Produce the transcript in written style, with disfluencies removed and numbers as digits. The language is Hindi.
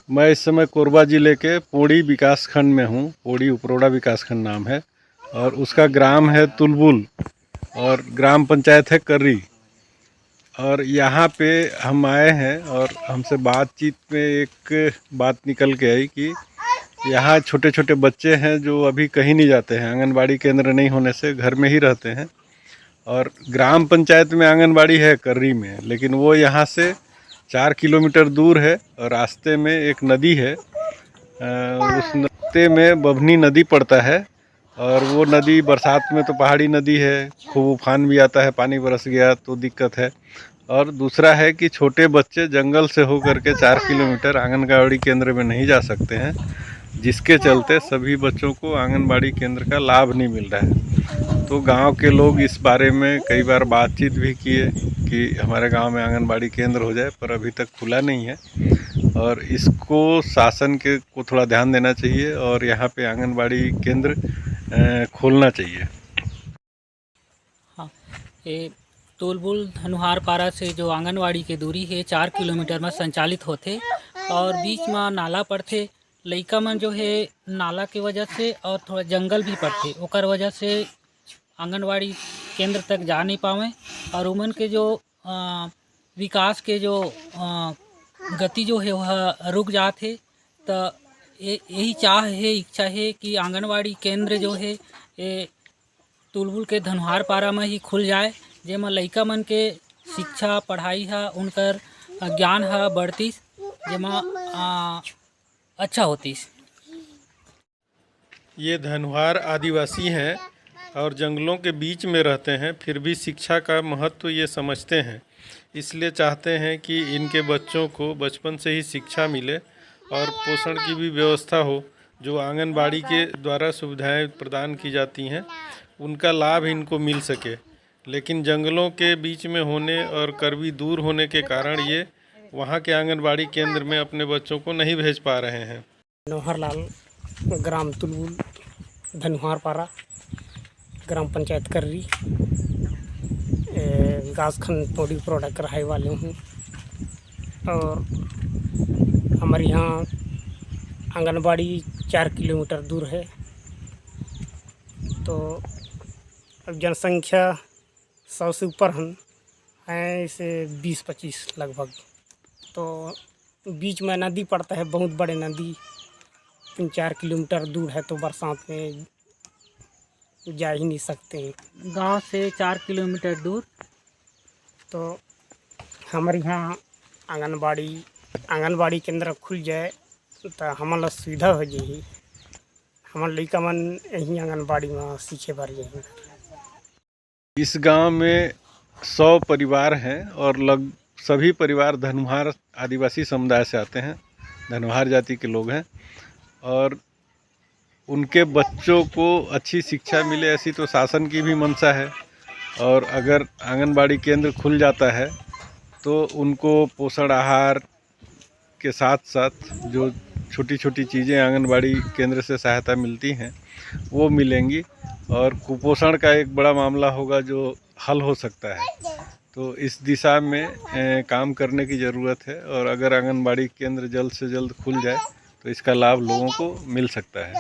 मैं इस समय कोरबा ज़िले के पोड़ी विकास खंड में हूँ। पोड़ी उपरोड़ा विकास खंड नाम है और उसका ग्राम है तुलबुल और ग्राम पंचायत है कर्री। और यहाँ पे हम आए हैं और हमसे बातचीत में एक बात निकल के आई कि यहाँ छोटे छोटे बच्चे हैं जो अभी कहीं नहीं जाते हैं, आंगनबाड़ी केंद्र नहीं होने से घर में ही रहते हैं। और ग्राम पंचायत में आंगनबाड़ी है कर्री में, लेकिन वो यहाँ से 4 किलोमीटर दूर है और रास्ते में एक नदी है। उस रास्ते में बभनी नदी पड़ता है और वो नदी बरसात में तो पहाड़ी नदी है, खूब उफान भी आता है, पानी बरस गया तो दिक्कत है। और दूसरा है कि छोटे बच्चे जंगल से होकर के 4 किलोमीटर आंगनबाड़ी केंद्र में नहीं जा सकते हैं, जिसके चलते सभी बच्चों को आंगनबाड़ी केंद्र का लाभ नहीं मिल रहा है। तो गांव के लोग इस बारे में कई बार बातचीत भी किए कि हमारे गांव में आंगनबाड़ी केंद्र हो जाए, पर अभी तक खुला नहीं है और इसको शासन के को थोड़ा ध्यान देना चाहिए और यहाँ पे आंगनबाड़ी केंद्र खोलना चाहिए। हाँ, ये तुलबुल धनुहार पारा से जो आंगनवाड़ी के दूरी है 4 किलोमीटर में संचालित होते और बीच में नाला पड़ते। लइका मन जो है नाला के वजह से और थोड़ा जंगल भी पड़ते, ओकर वजह से आंगनवाड़ी केंद्र तक जा नहीं पावे और उमन के जो विकास के जो गति जो है वह रुक जाते। तो यही इच्छा है कि आंगनवाड़ी केंद्र जो है ये तुलबुल के धनुहार पारा में ही खुल जाए, जेमा लइका मन के शिक्षा पढ़ाई है, उनकर ज्ञान है बढ़तीस, जेमा अच्छा होतीस। ये धनुहार आदिवासी हैं और जंगलों के बीच में रहते हैं, फिर भी शिक्षा का महत्व ये समझते हैं, इसलिए चाहते हैं कि इनके बच्चों को बचपन से ही शिक्षा मिले और पोषण की भी व्यवस्था हो। जो आंगनबाड़ी के द्वारा सुविधाएं प्रदान की जाती हैं उनका लाभ इनको मिल सके, लेकिन जंगलों के बीच में होने और करवी दूर होने के कारण ये वहाँ के आंगनबाड़ी केंद्र में अपने बच्चों को नहीं भेज पा रहे हैं। मनोहर लाल, ग्राम तुलबुल धनुहार पारा, ग्राम पंचायत कर्री, विकास खंड पोड़ी प्रोडक्ट रहाई वाले हूँ। और हमारे यहाँ आंगनबाड़ी 4 किलोमीटर दूर है। तो अब जनसंख्या 100 से ऊपर हैं, इसे 20-25 लगभग। तो बीच में नदी पड़ता है, बहुत बड़े नदी 3-4 किलोमीटर दूर है, तो बरसात में जा ही नहीं सकते हैं। गांव से 4 किलोमीटर दूर। तो हमारे यहाँ आंगनबाड़ी केंद्र खुल जाए तो हमारा सुविधा हो जाए। हमारे लड़का मन यहीं आंगनबाड़ी में सीखे बार जाएंगे। इस गांव में 100 परिवार हैं और सभी परिवार धनुहार आदिवासी समुदाय से आते हैं, धनुहार जाति के लोग हैं और उनके बच्चों को अच्छी शिक्षा मिले ऐसी तो शासन की भी मंशा है। और अगर आंगनबाड़ी केंद्र खुल जाता है तो उनको पोषण आहार के साथ साथ जो छोटी छोटी चीज़ें आंगनबाड़ी केंद्र से सहायता मिलती हैं वो मिलेंगी और कुपोषण का एक बड़ा मामला होगा जो हल हो सकता है। तो इस दिशा में काम करने की ज़रूरत है और अगर आंगनबाड़ी केंद्र जल्द से जल्द खुल जाए तो इसका लाभ लोगों को मिल सकता है।